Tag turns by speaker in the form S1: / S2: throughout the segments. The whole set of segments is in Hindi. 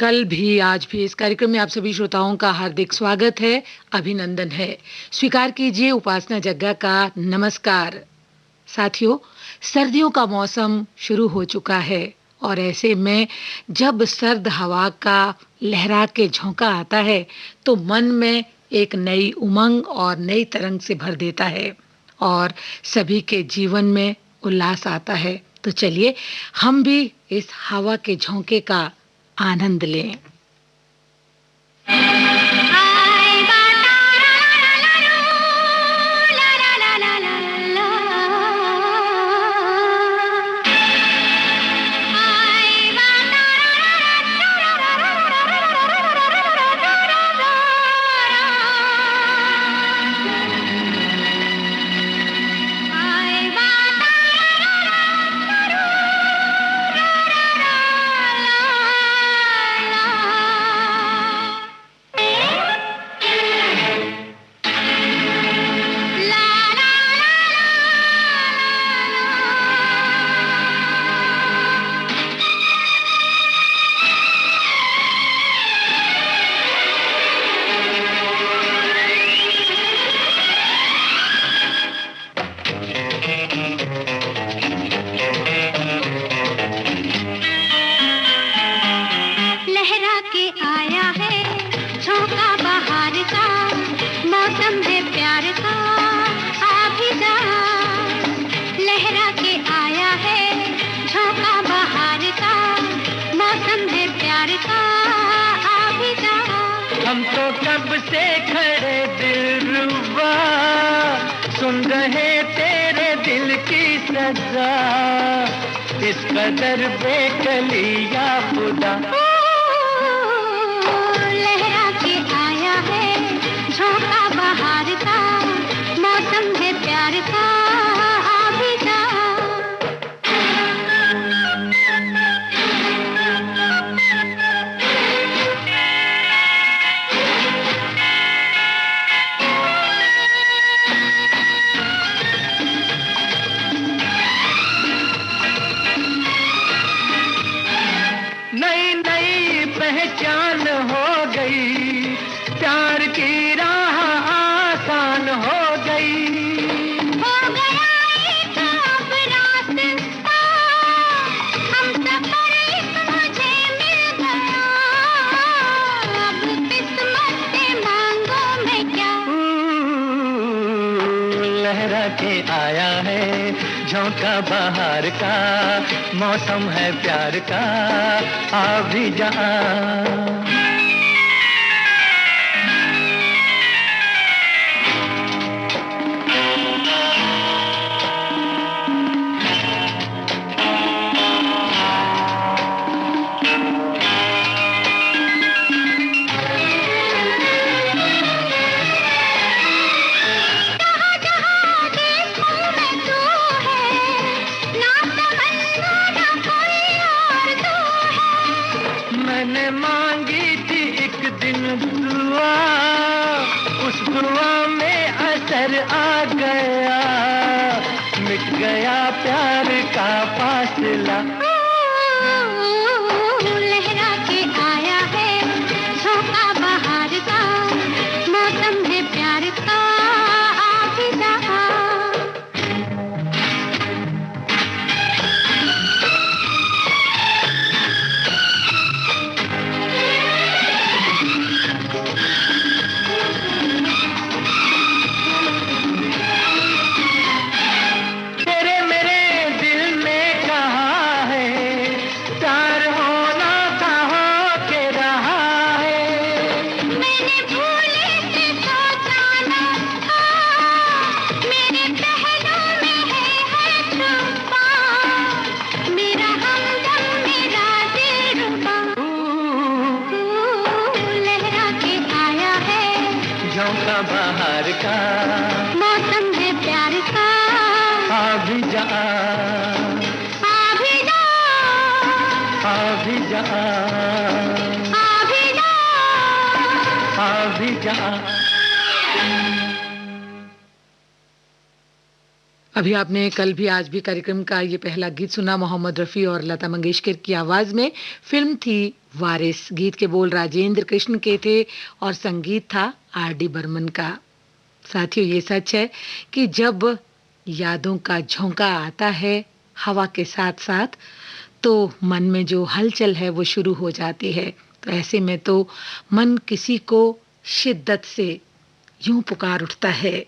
S1: कल भी आज भी इस कार्यक्रम में आप सभी श्रोताओं का हार्दिक स्वागत है, अभिनंदन है। स्वीकार कीजिए उपासना जग्गा का नमस्कार। साथियों, सर्दियों का मौसम शुरू हो चुका है और ऐसे में जब सर्द हवा का लहरा के झोंका आता है तो मन में एक नई उमंग और नई तरंग से भर देता है और सभी के जीवन में उल्लास आता है। तो चलिए हम भी इस हवा के झोंके का आनंद लें।
S2: हम तो कब से खड़े दिलरुबा सुन रहे तेरे दिल की सजा, इस कदर बेकली या खुदा।
S3: लहरा के आया है झोंका बहार का, मौसम है प्यार का, आ भी जा।
S2: नई नई पहचान हो गई, प्यार की राह आसान हो गई।
S3: हो गया एक अब रास्ता, हम सफर एक मुझे मिल गया, अब किस्मत से मांगो मैं क्या।
S2: लहरा के आया है झोंका बहार का, मौसम है प्यार का, आ भी जा। मैंने मांगी थी एक दिन दुआ, उस दुआ में असर आ गया, मिट गया प्यार का फासला।
S3: लहरा के आया है झोंका बहार का, मौसम है प्यार का, आ भी जा।
S2: तेरे मेरे दिल ने कहा है, प्यार होना कहा के रहा है।
S3: मैंने भूले से सोचा ना था, मेरे पहलू में है छुपा, मेरा हमदम मेरा दिलरुबा। लहरा के आया है
S2: झोंका बहार का,
S3: मौसम है प्यार का,
S2: आ भी जा,
S3: आ भी जा,
S2: आ भी जा,
S3: आ भी जा।
S2: आ भी जा।
S1: अभी आपने कल भी आज भी कार्यक्रम का ये पहला गीत सुना, मोहम्मद रफ़ी और लता मंगेशकर की आवाज में। फिल्म थी वारिस। गीत के बोल राजेंद्र कृष्ण के थे और संगीत था आर.डी. बर्मन का। साथियों, ये सच है कि जब यादों का झोंका आता है हवा के साथ साथ, तो मन में जो हलचल है वो शुरू हो जाती है। तो ऐसे में तो मन किसी को शिद्दत से यूं पुकार उठता है।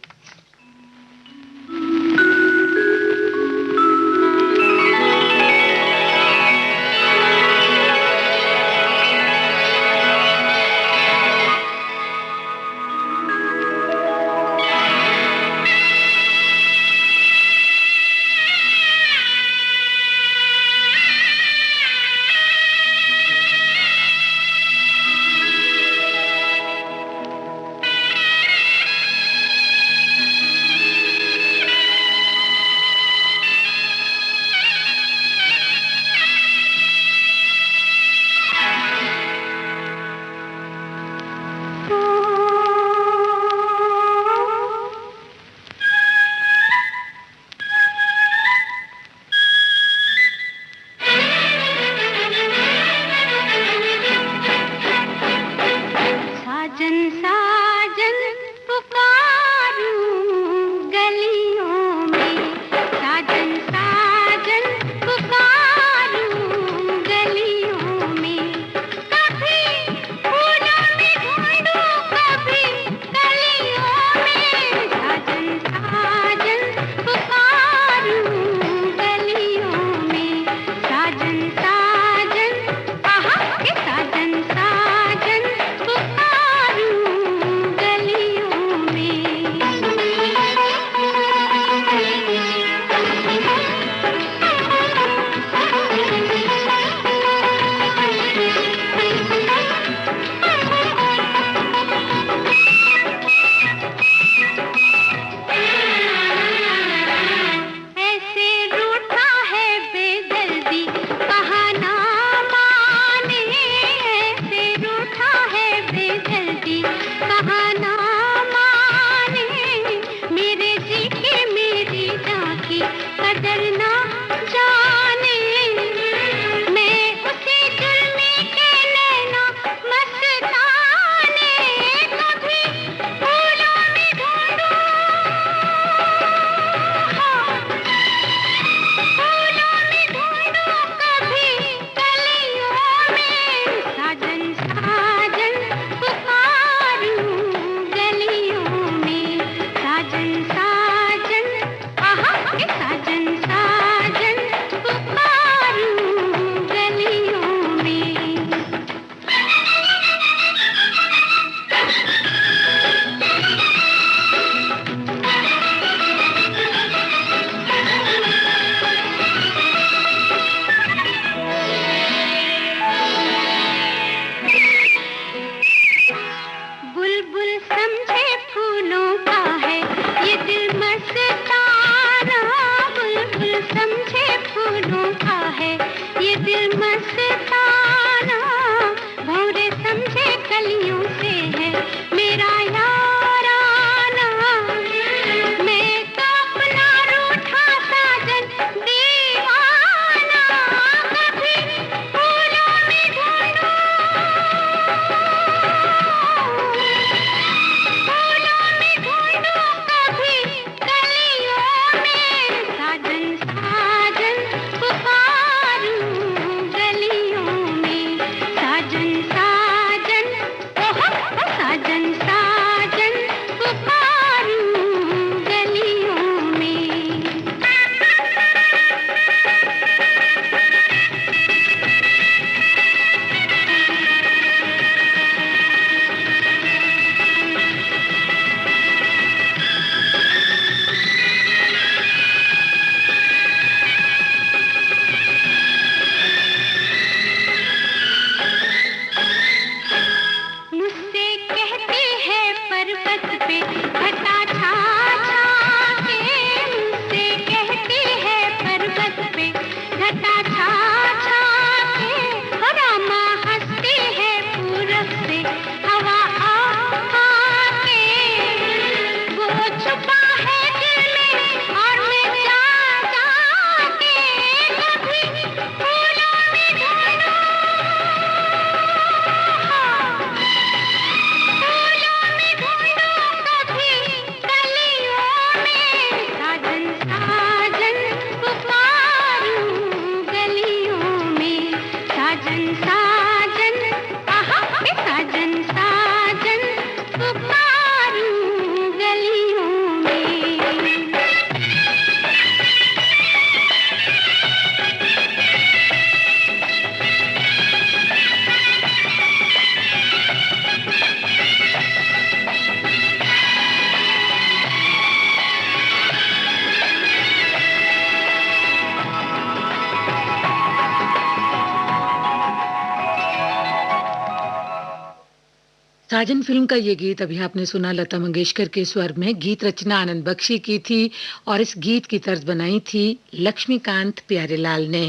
S1: साजन फिल्म का ये गीत अभी आपने सुना लता मंगेशकर के स्वर में। गीत रचना आनंद बख्शी की थी और इस गीत की तर्ज बनाई थी लक्ष्मीकांत प्यारेलाल ने।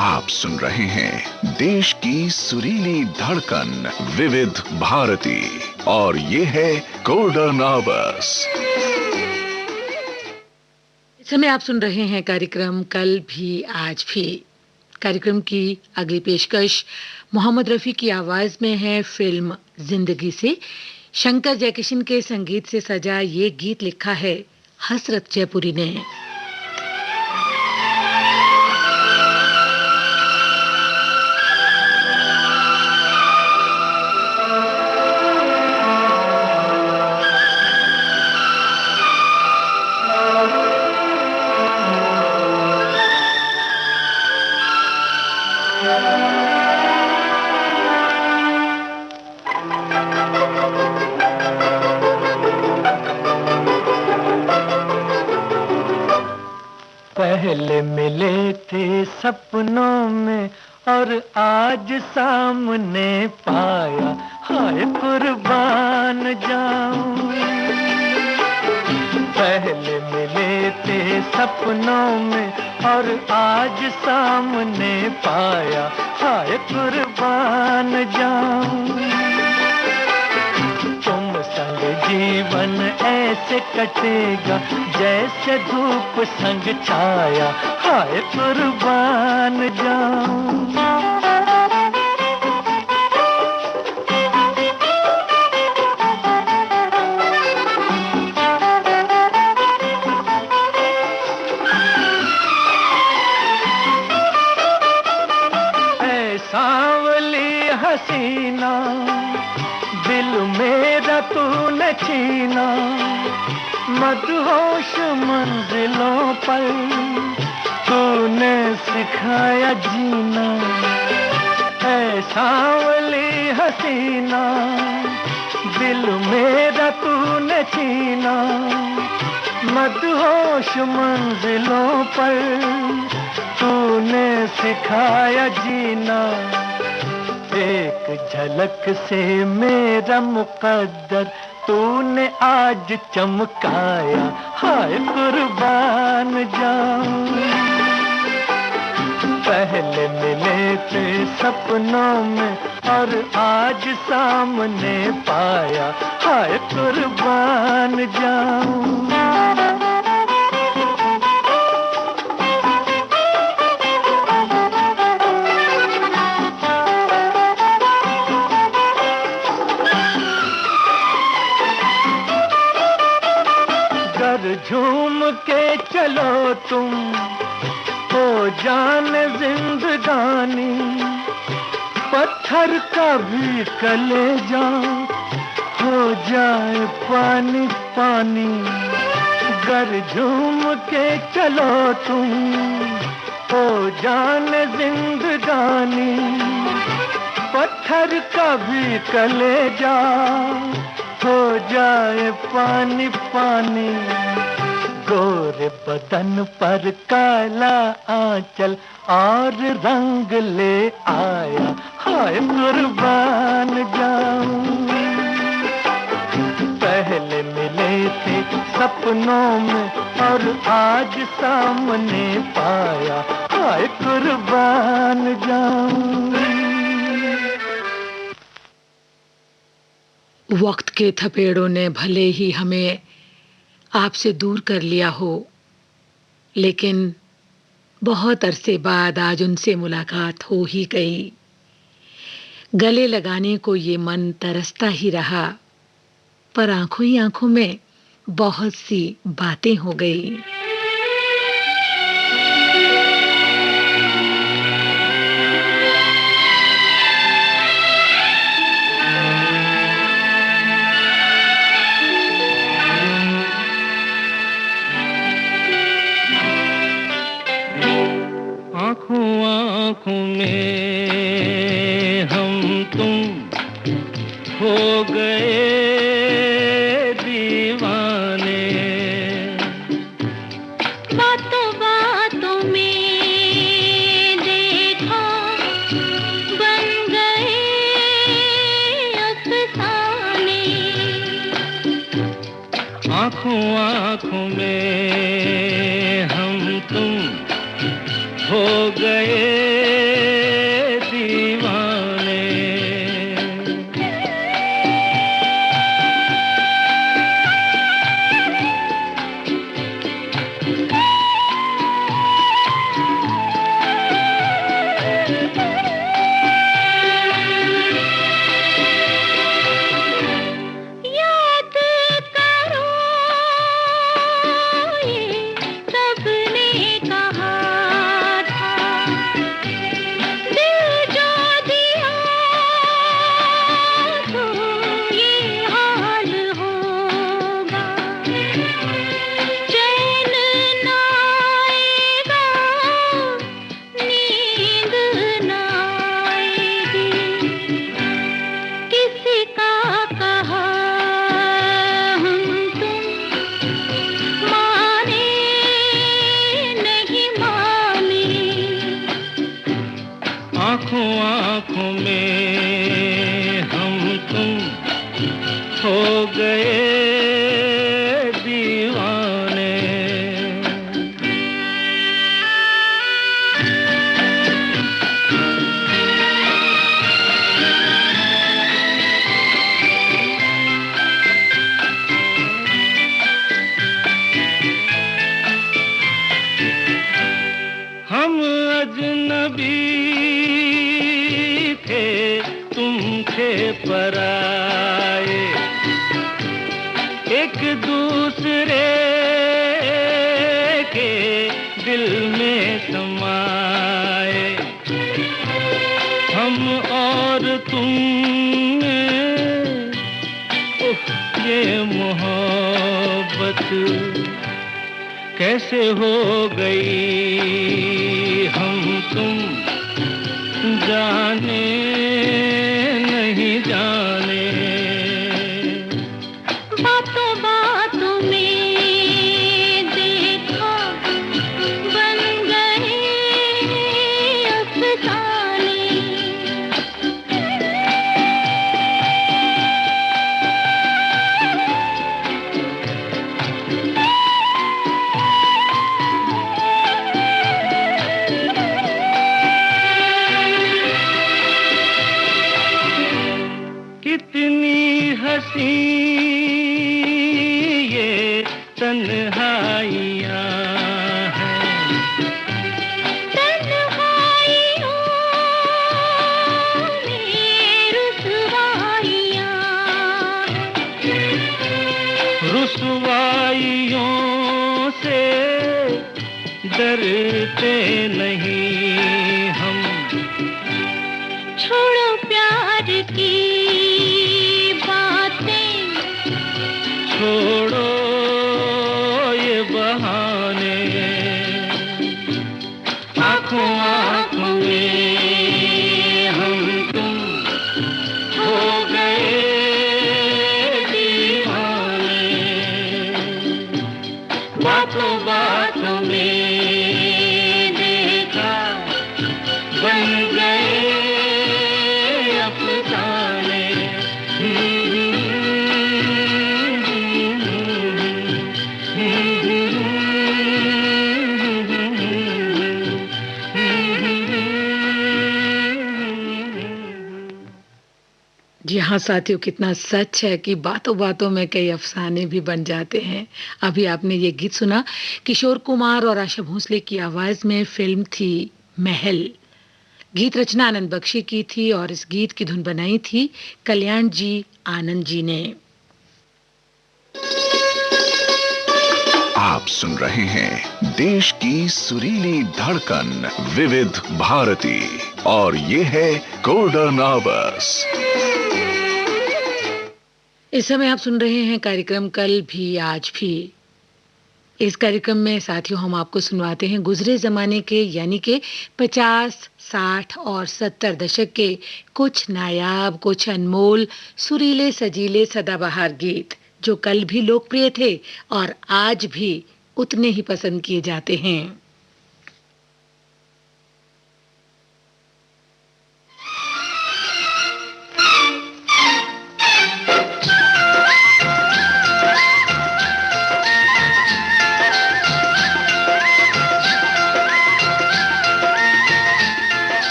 S4: आप सुन रहे हैं देश की सुरीली धड़कन विविध भारती और ये है गोल्डन आवर्स।
S1: इस समय आप सुन रहे हैं कार्यक्रम कल भी आज भी। कार्यक्रम की अगली पेशकश मोहम्मद रफी की आवाज में है फिल्म जिंदगी से। शंकर जयकिशन के संगीत से सजा ये गीत लिखा है हसरत जयपुरी ने।
S2: पहले मिले थे सपनों में और आज सामने पाया, हाय कुर्बान जाऊं। पहले मिले थे सपनों में और आज सामने पाया, हाय कुर्बान जाऊं। तुम संग जीवन ऐसे कटेगा जैसे धूप संग छाया, हाय कुर्बान जाऊं। सांवली हसीना दिल मेरा तूने छीना, मदहोश मंजिलों पर तूने सिखाया जीना। ऐ सांवली हसीना दिल मेरा तूने छीना, मदहोश मंजिलों पर तूने सिखाया जीना। एक झलक से मेरा मुकद्दर तूने आज चमकाया, हाय कुर्बान जाऊं। पहले मिले थे सपनों में और आज सामने पाया, हाय कुर्बान जाऊं। झूम के चलो तुम हो जान जिंदगानी, पत्थर का भी कलेजा हो जाए पानी पानी। गर झूम के चलो तुम हो जान जिंदगानी, पत्थर का भी कलेजा हो जाए पानी पानी। गोरे बदन पर काला आंचल और रंग ले आया, हाय कुर्बान जाऊं। पहले मिले थे सपनों में और आज सामने पाया, हाय कुर्बान जाऊं।
S1: वक्त के थपेड़ों ने भले ही हमें आपसे दूर कर लिया हो, लेकिन बहुत अरसे बाद आज उनसे मुलाकात हो ही गई। गले लगाने को ये मन तरसता ही रहा, पर आंखों ही आंखों में बहुत सी बातें हो गई।
S2: आँखों में हम तुम हो गए दीवाने,
S3: बातों बातों में देखो
S2: आँखों में हम तुम हो गए दीवाने। आँखों में हम तुम हो गए दीवाने। हम अजनबी पराए, एक दूसरे के दिल में समाए। हम और तुम में ये मोहब्बत कैसे हो गई, हम तुम जाने नहीं जाने।
S3: बातों बातों में देखा बन गए अफसाने।
S2: कितनी हंसी ये तन्हाइयाँ हैं,
S3: तन्हाइयों में रुसवाइयाँ हैं।
S2: रुसवाइयों से डरते नहीं हम।
S3: छोड़ो प्यार की
S2: छोड़ो ये बहाने। आँखों आँखों में हम तुम हो गए दीवाने। बातों बातों में देखा बन गए अफसाने।
S1: जी हाँ साथियों, कितना सच है कि बातों बातों में कई अफसाने भी बन जाते हैं। अभी आपने ये गीत सुना, किशोर कुमार और आशा भोसले की आवाज में, फिल्म थी महल। गीत रचना आनंद बख्शी की थी और इस गीत की धुन बनाई थी कल्याण जी आनंद जी ने।
S4: आप सुन रहे हैं देश की सुरीली धड़कन विविध भारती और ये है गोल्डन आवर्स।
S1: इस समय आप सुन रहे हैं कार्यक्रम कल भी आज भी। इस कार्यक्रम में साथियों हम आपको सुनवाते हैं गुजरे जमाने के यानी के 50, 60 और 70 दशक के कुछ नायाब, कुछ अनमोल, सुरीले सजीले सदाबहार गीत जो कल भी लोकप्रिय थे और आज भी उतने ही पसंद किए जाते हैं।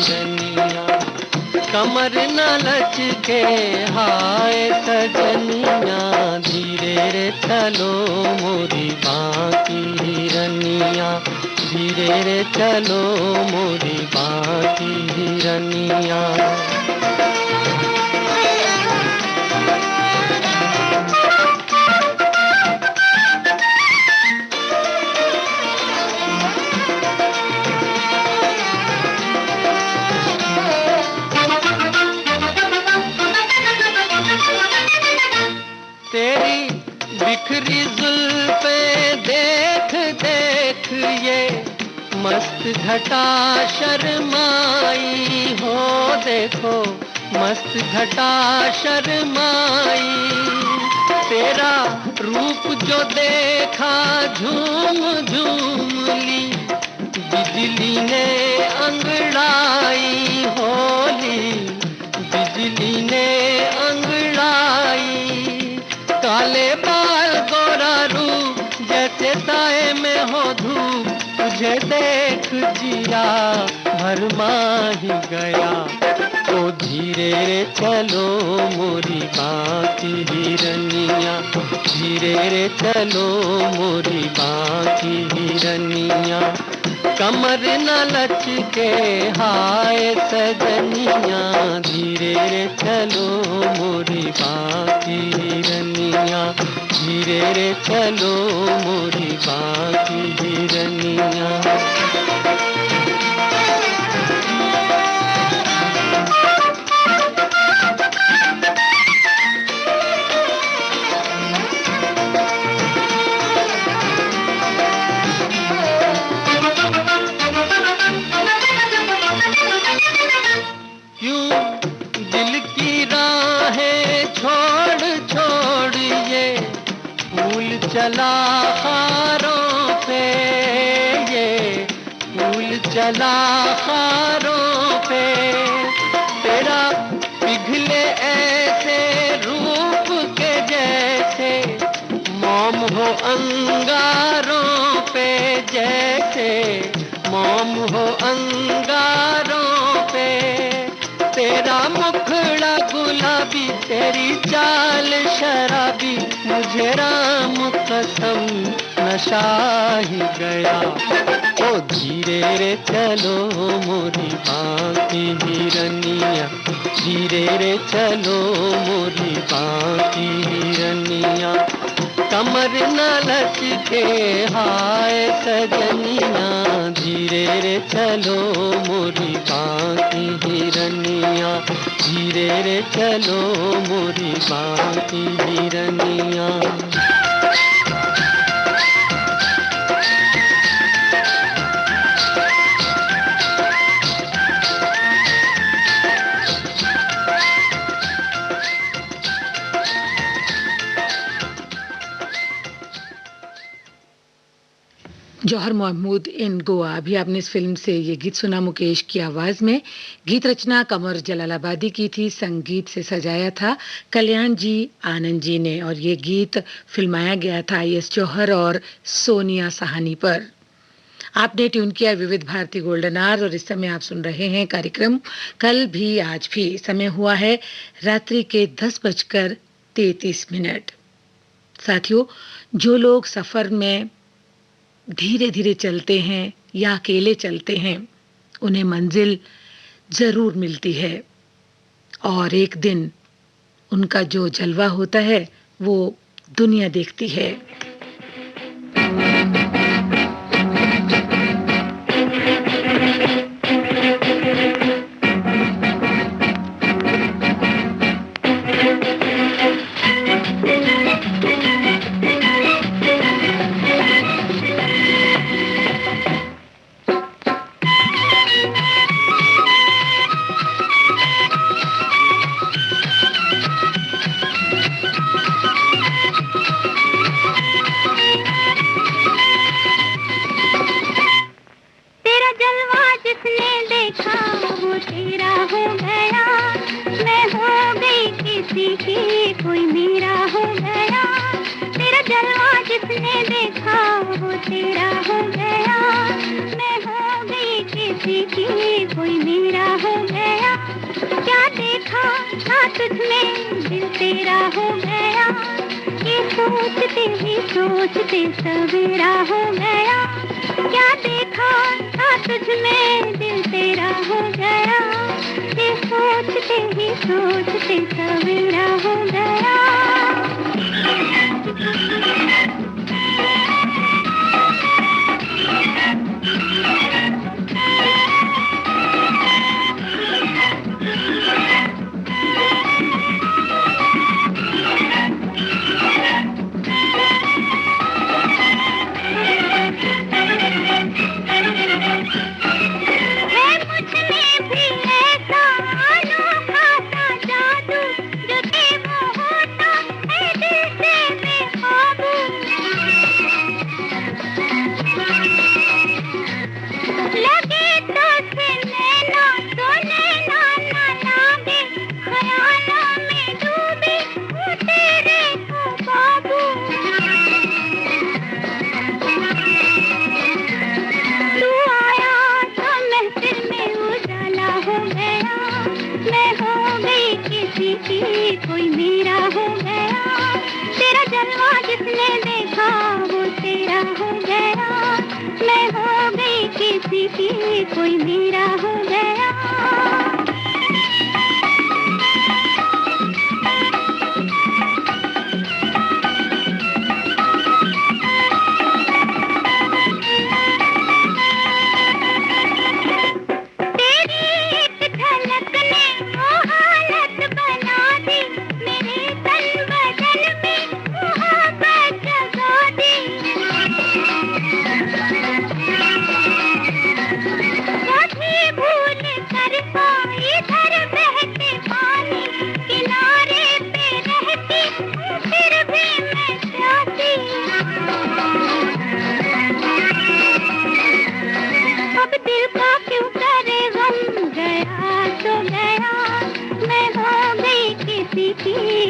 S2: हिरनिया। कमर न लचके हाय सजनिया, धीरे रे चलो मोरी बाकी हिरनिया, धीरे रे चलो मोरी बाकी हिरनिया। तेरी बिखरी जुल्फे देख देख ये मस्त घटा शर्माई हो, देखो मस्त घटा शर्माई। तेरा रूप जो देखा झूम झूम ली, बिजली ने अंगड़ाई होली, बिजली ने अंगड़ाई। काले बाल गोरा रूप जैसे साए में हो धूप, तुझे देख जिया भरमा ही गया। ओ धीरे रे चलो मोरी बाकी हिरनिया, धीरे रे चलो मोरी बाकी हिरनिया। कमर न लचके हाय सजनिया, धीरे रे चलो मोरी बाकी हिरनिया, धीरे रे चलो मोरी बाकी हिरनिया। दिल की राहें छोड़ छोड़ ये फूल चला खारों पे, ये फूल चला खारों पे। तेरा पिघले ऐसे रूप के जैसे मोम हो अंगारों पे, जैसे मोम हो अंगारों पे। तेरा मुखड़ा गुलाबी, तेरी चाल शराबी, मुझे राम कसम नशा ही गया। ओ धीरे रे चलो मोरी बाकी हिरनिया, धीरे रे चलो मोरी बाकी हिरनिया। कमर न लचके हाय सजनिया, धीरे रे चलो मोरी बाकी हिरनिया, धीरे रे चलो मोरी बाकी हिरनिया।
S1: जौहर महमूद इन गोवा। अभी आपने इस फिल्म से ये गीत सुना मुकेश की आवाज में। गीत रचना कमर जलालाबादी की थी, संगीत से सजाया था कल्याण जी आनंद जी ने, और ये गीत फिल्माया गया था आई.एस. जौहर और सोनिया साहनी पर। आपने ट्यून किया विविध भारती गोल्डन आवर्स और इस समय आप सुन रहे हैं कार्यक्रम कल भी आज भी। समय हुआ है रात्रि के 10:33। साथियों, जो लोग सफर में धीरे धीरे चलते हैं या अकेले चलते हैं, उन्हें मंजिल जरूर मिलती है और एक दिन उनका जो जलवा होता है वो दुनिया देखती है।
S3: तेरा हो गया, मैं हो गई किसी की, कोई मेरा तुझ में दिल तेरा हो गया, ये सोचते ही सोचते सवेरा हो गया। क्या देखा था तुझ में दिल तेरा हो गया, ये सोचते ही सोचते सवेरा हो गया। कोई मेरा हो गया, तेरा जलवा जिसने देखा वो तेरा हो गया। मैं हो गई किसी की, कोई मेरा हो गया।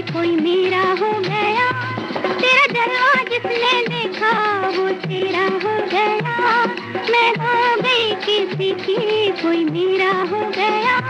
S3: कोई मेरा हो गया, तेरा जलवा जिसने देखा वो तेरा हो गया। मैं हो गई किसी की, कोई मेरा हो गया।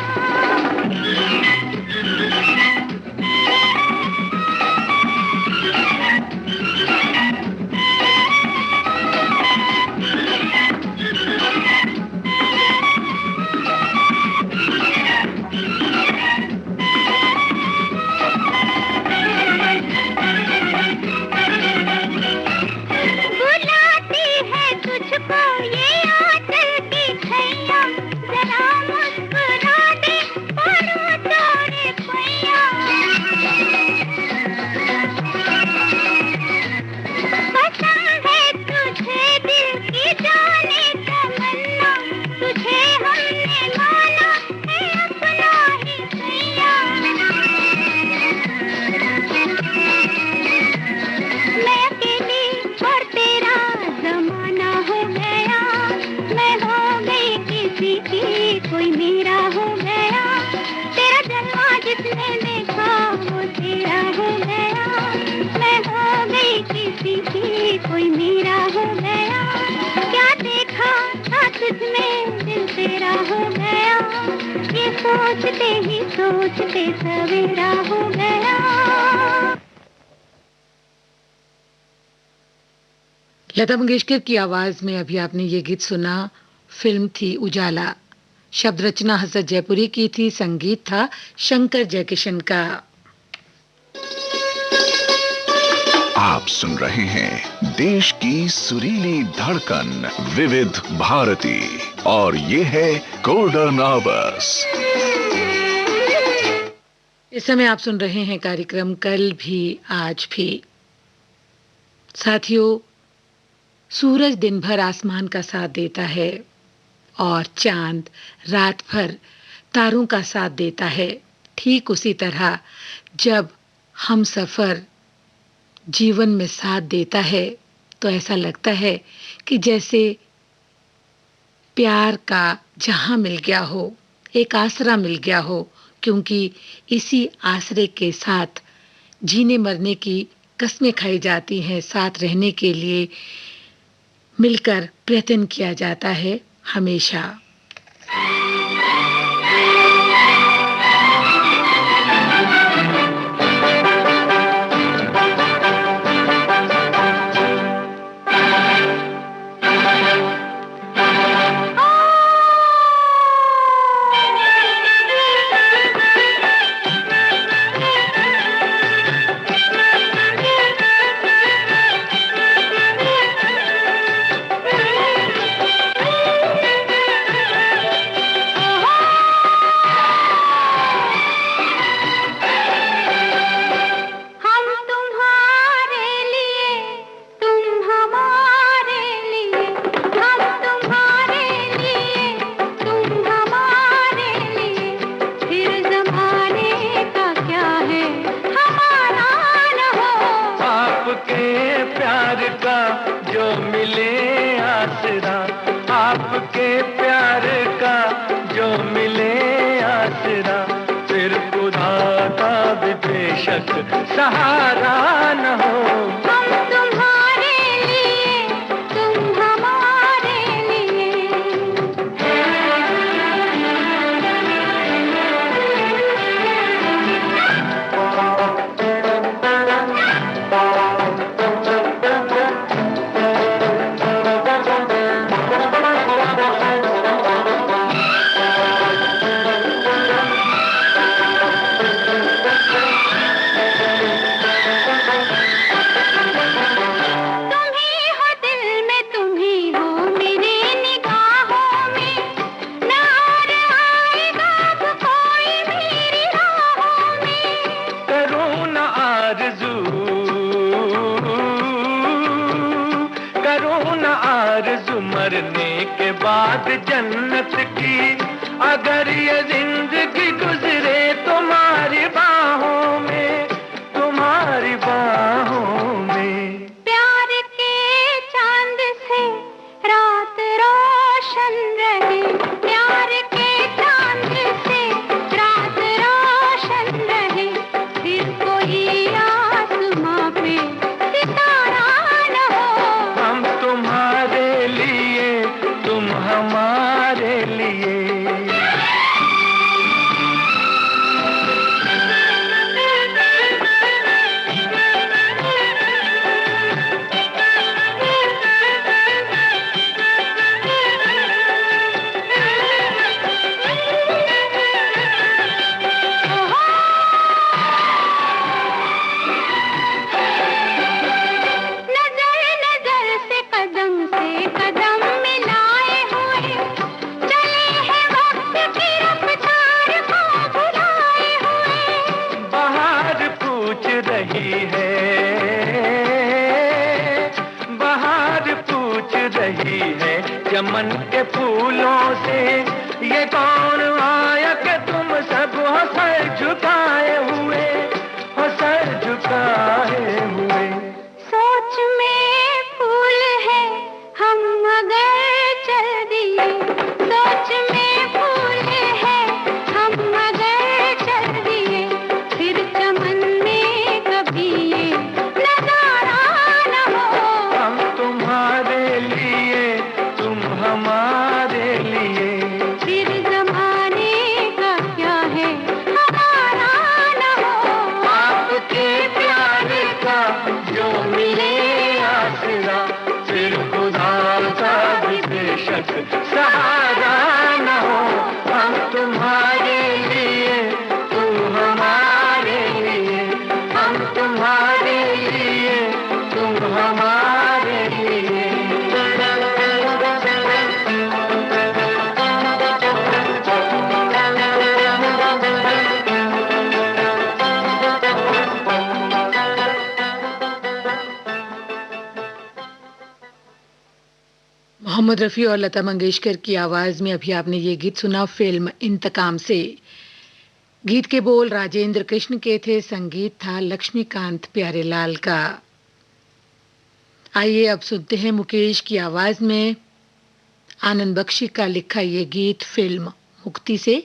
S3: कोई मेरा हो गया, तेरा जलवा जिसने देखा वो तेरा हो गया। मैं हो गई किसी की, कोई मेरा हो गया। क्या देखा था तुझ में दिल तेरा हो गया, ये सोचते ही सोचते सवेरा हो गया।
S1: लता मंगेशकर की आवाज में अभी आपने ये गीत सुना। फिल्म थी उजाला। शब्द रचना हसरत जयपुरी की थी, संगीत था शंकर जयकिशन का।
S4: आप सुन रहे हैं देश की सुरीली धड़कन विविध भारती और ये है गोल्डन आवर्स।
S1: इस समय आप सुन रहे हैं कार्यक्रम कल भी आज भी। साथियों, सूरज दिन भर आसमान का साथ देता है और चांद रात भर तारों का साथ देता है। ठीक उसी तरह जब हम सफर जीवन में साथ देता है तो ऐसा लगता है कि जैसे प्यार का जहां मिल गया हो, एक आसरा मिल गया हो, क्योंकि इसी आसरे के साथ जीने मरने की कस्में खाई जाती हैं, साथ रहने के लिए मिलकर प्रयत्न किया जाता है हमेशा।
S2: जो मिले आसरा, आपके प्यार का जो मिले आसरा, फिर खुदा का भी बेशक सहारा न हो।
S3: हम तुम्हारे लिए, तुम हमारे लिए।
S2: मरने के बाद जन्नत की, अगर ये जिंदगी गुजरे तुम्हारी बाहों में, तुम्हारी बाहों में।
S3: प्यार के चांद से रात रोशन रहे, प्यार के चांद से रात रोशन रहे, फिर कोई आसमां पे सितारा न हो।
S2: हम तुम्हारे लिए, तुम हमारे लिए। चमन के फूलों से ये कौन आया कि तुम सब हो सर झुकाए हुए, हो सर झुकाए हुए।
S3: सोच में फूल है हम अगर चल दिए, सोच में फूल है हम अगर चल दिए, फिर चमन में कभी ये नजारा न हो।
S2: हम तुम्हारे लिए, तुम हमारे लिए,
S3: फिर जमाने का क्या है हमारा न हो।
S2: आपके प्यार का जो मिले आसरा, फिर खुदा का भी बेशक सहारा न हो। हम तुम्हारे लिए, तुम हमारे लिए, हम तुम्हारे लिए, तुम हमारे लिए।
S1: मोहम्मद रफ़ी और लता मंगेशकर की आवाज में अभी आपने ये गीत सुना फिल्म इंतकाम से। गीत के बोल राजेंद्र कृष्ण के थे, संगीत था लक्ष्मीकांत प्यारेलाल का। आइए अब सुनते हैं मुकेश की आवाज में आनंद बख्शी का लिखा ये गीत फिल्म मुक्ति से।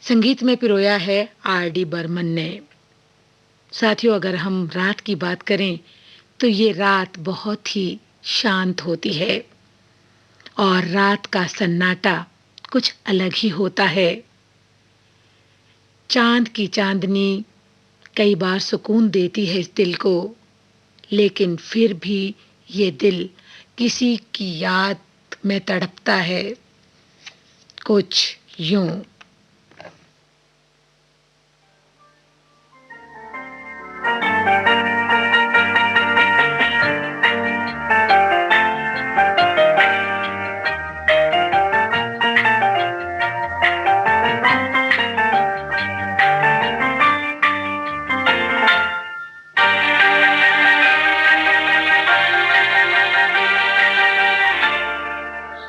S1: संगीत में पिरोया है आर.डी. बर्मन ने। साथियों, अगर हम रात की बात करें तो ये रात बहुत ही शांत होती है और रात का सन्नाटा कुछ अलग ही होता है। चांद की चांदनी कई बार सुकून देती है इस दिल को, लेकिन फिर भी ये दिल किसी की याद में तड़पता है, कुछ यूं।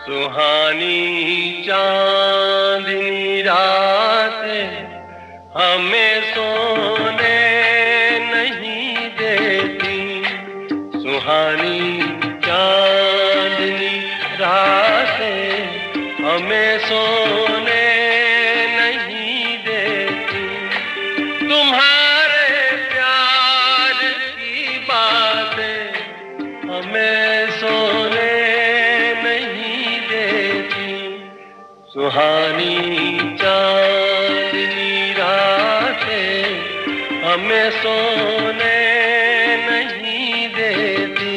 S2: सुहानी चांदनी रात हमें सोने नहीं देती, सुहानी सुहानी चांदनी रातें हमें सोने नहीं देती, तुम्हारे प्यार की बातें हमें सोने नहीं देती। सुहानी चांदनी रातें हमें सोने नहीं देती।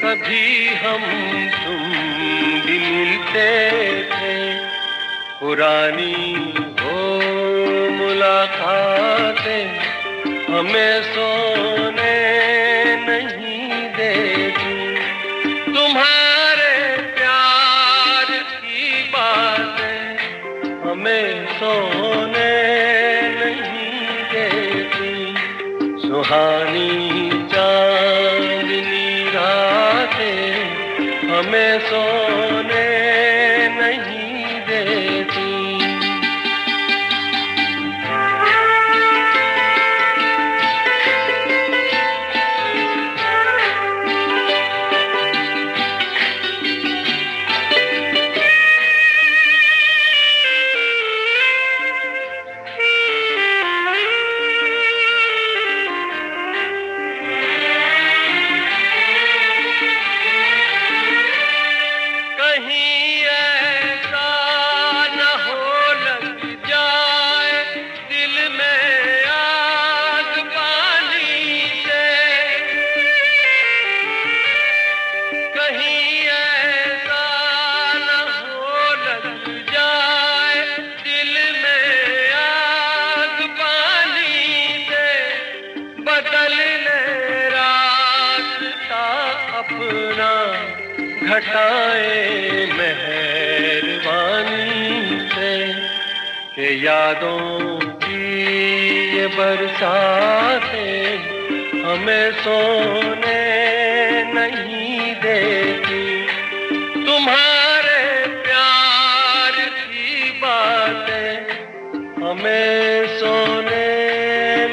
S2: कभी हम तुम भी मिलते थे, पुरानी हो मुलाकातें हमें सोने नहीं देती। तुम्हारे प्यार की बातें हमें सोने नहीं देती। सुहानी चांदनी रातें हमें सोने नहीं देती। घटाए मेहरबानी से के यादों की ये बरसातें हमें सोने नहीं देती। तुम्हारे प्यार की बातें हमें सोने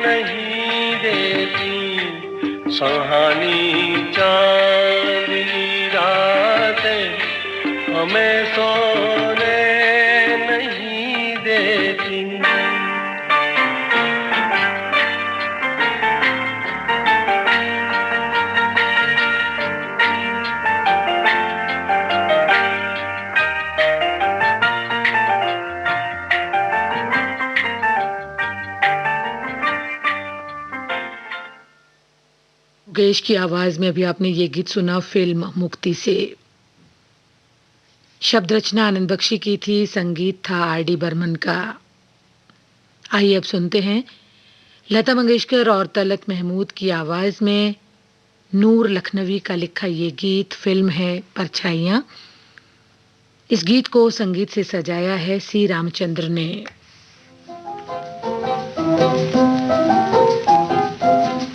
S2: नहीं देती। सुहानी चांदनी रातें हमें सोने नहीं देती।
S1: मुकेश की आवाज में अभी आपने ये गीत सुना फिल्म मुक्ति से। शब्द रचना आनंद बख्शी की थी, संगीत था आर.डी. बर्मन का। आइए अब सुनते हैं लता मंगेशकर और तलत महमूद की आवाज में नूर लखनवी का लिखा ये गीत। फिल्म है परछाइयां। इस गीत को संगीत से सजाया है सी रामचंद्र ने।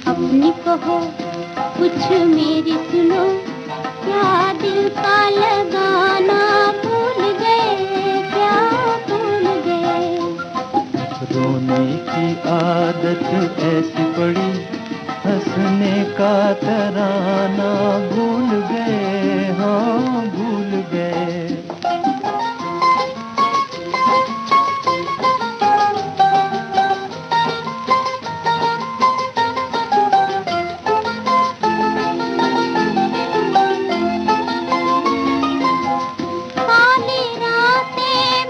S3: अपनी कहो कुछ मेरी सुनो, क्या दिल का लगाना भूल गए, क्या भूल गए।
S5: रोने की आदत ऐसी पड़ी, हंसने का तराना भूल गए, हाँ भूल गए।
S3: काली रातें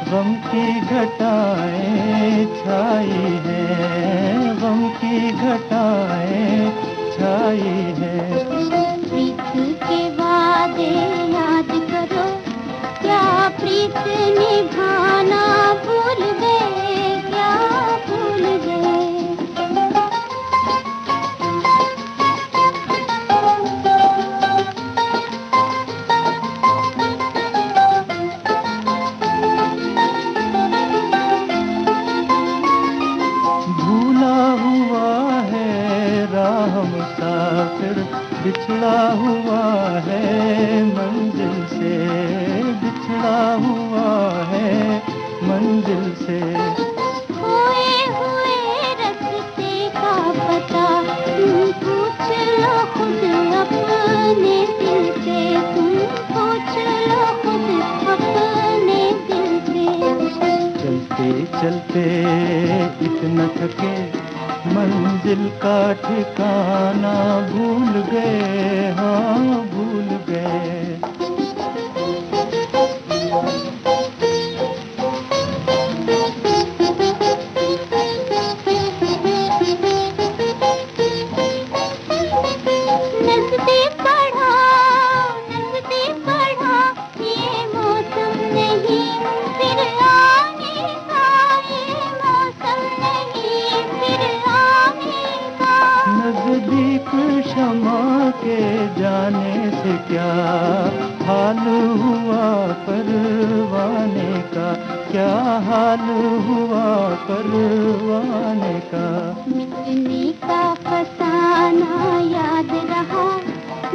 S5: गम की घटाएं छाई है, गम की घटाएं छाई है।
S3: प्रीत के वादे याद करो, क्या प्रीत निभाना भूल गए, क्या भूल गए।
S5: बिछड़ा हुआ है मंजिल से, बिछड़ा हुआ है मंजिल से।
S3: खोए हुए रास्ते का पता तुम पूछ लो खुद अपने दिल से, तुम पूछ लो खुद अपने दिल से।
S5: चलते चलते इतना थके, मंजिल का ठिकाना भूल गए, हाँ भूल गए।
S3: नजदीक बढ़ा, नजदीक बढ़ा, ये मौसम नहीं फिर आने का, ये मौसम नहीं फिर आने का।
S5: नजदीक क्षमा के जाने से क्या हाल हुआ परवाने का, क्या हाल हुआ परवाने का।
S3: मिटने का फसाना याद रहा,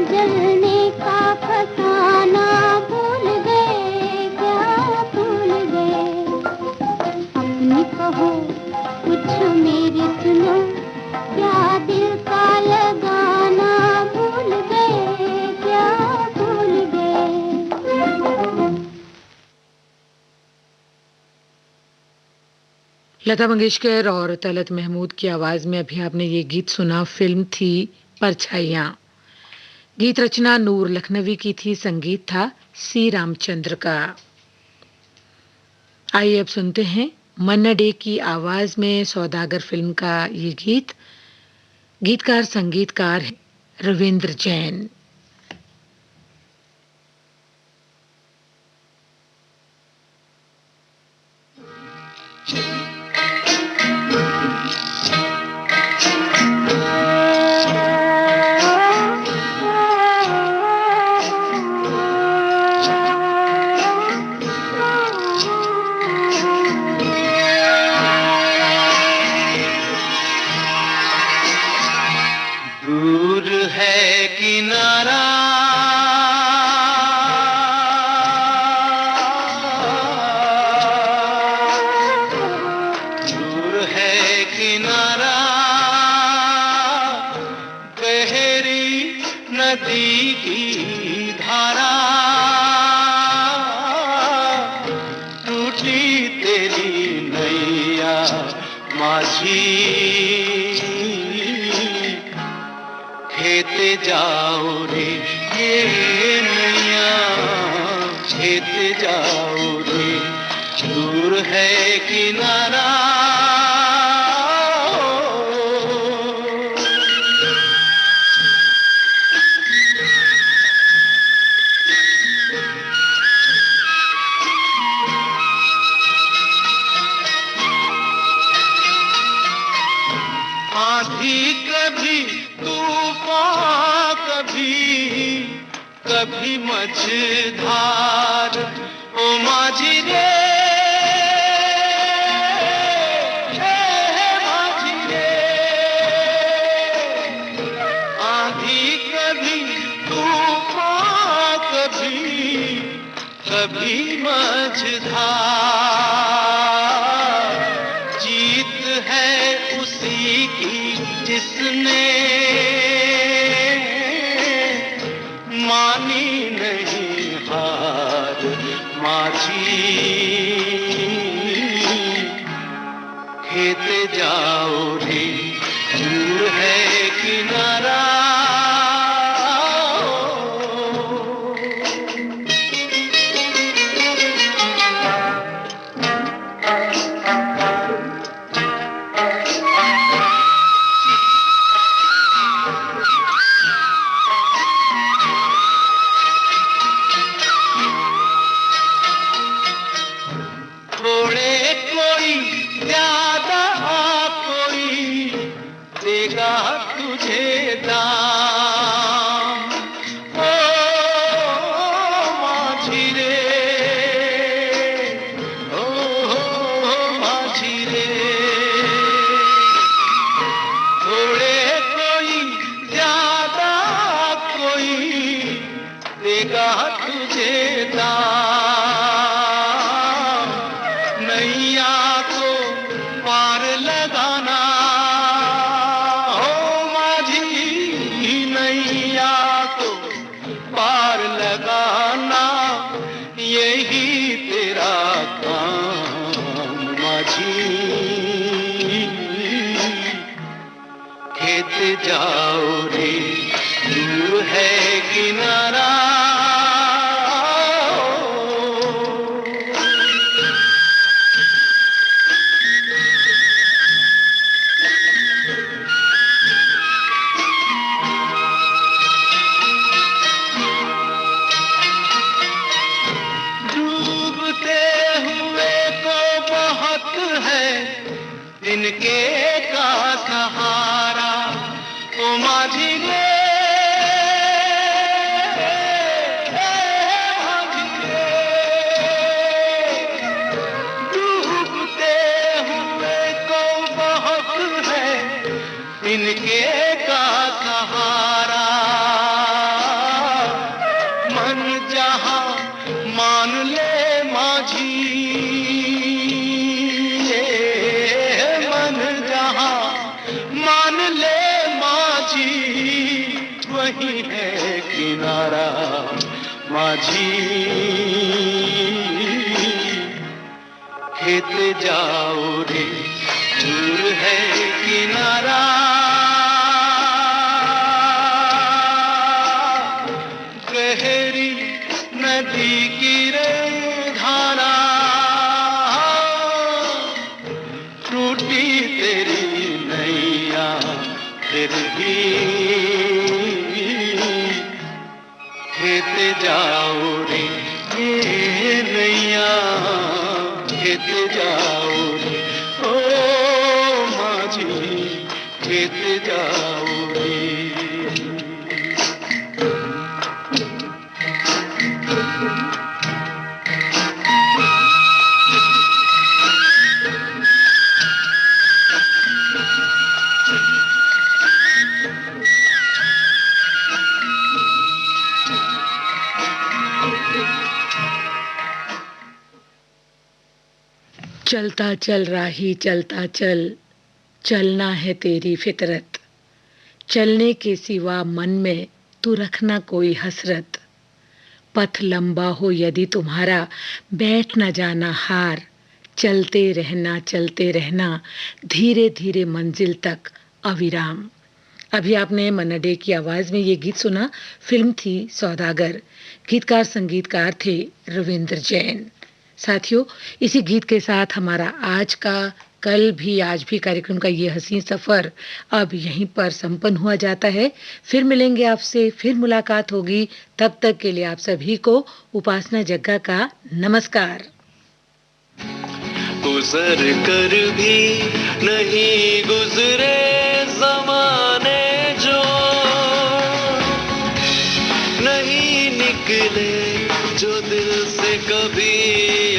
S3: जलने का फसाना भूल गए, क्या भूल गए। अपनी कहो कुछ मेरी सुनो, क्या दिल का लगाना भूल गए, क्या भूल गए।
S1: लता मंगेशकर और तलत महमूद की आवाज में अभी आपने ये गीत सुना। फिल्म थी परछाइयां। गीत रचना नूर लखनवी की थी, संगीत था सी रामचंद्र का। आइए अब सुनते हैं मन्ना डे की आवाज में सौदागर फिल्म का ये गीत। गीतकार संगीतकार है रविंद्र जैन।
S2: दूर है किनारा, दूर है किनारा, गहरी नदी की धारा, टूटी तेरी नैया माझी, खेते जाओ रे ये नैया, खेते जाओ रे, दूर है किनारा। आंधी कभी तूफान, कभी मझधार, ओ माझी रे, माझी रे। आंधी कभी तूफान, कभी मझधार, जीत है उसी की जिसने मानी नहीं हार माझी।
S6: छोड़े कोई ज्यादा, कोई देगा तुझे दाम। ओ माझी रे, ओ माझी रे, छोड़े कोई ज्यादा, कोई देगा तुझे दाम। नैया को पार लगाना हो माझी, नैया को पार लगाना यही तेरा काम माझी। खेत जाओ रे, दूर है किनारा। इनके का सहारा ओ माझी रे, माझी रे, डूबते हुए को बहुत है इनके का सहारा। मन जहां मान ले माझी, मान ले माझी, वही है किनारा माझी। खेत जाओ रे, दूर है किनारा। गहरी नदी की रे धारा, टूटी तेरी नैया फिर भी। खेत जाओ रे ये नैया, खेत जाओ रे ओ माझी, खेत जाओ रे।
S1: चलता चल राही चलता चल, चलना है तेरी फितरत। चलने के सिवा मन में तू रखना कोई हसरत। पथ लंबा हो यदि तुम्हारा, बैठ न जाना हार। चलते रहना धीरे धीरे मंजिल तक अविराम। अभी आपने मन्ना डे की आवाज में ये गीत सुना। फिल्म थी सौदागर। गीतकार संगीतकार थे रविंद्र जैन। साथियों, इसी गीत के साथ हमारा आज का कल भी आज भी कार्यक्रम का ये हसीन सफर अब यहीं पर संपन्न हुआ जाता है। फिर मिलेंगे आपसे, फिर मुलाकात होगी। तब तक के लिए आप सभी को उपासना जग्गा का नमस्कार।
S6: गुजर कर भी नहीं गुजरे ज़माने जो, नहीं निकले जो दिल से कभी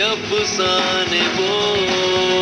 S6: अफसाने वो।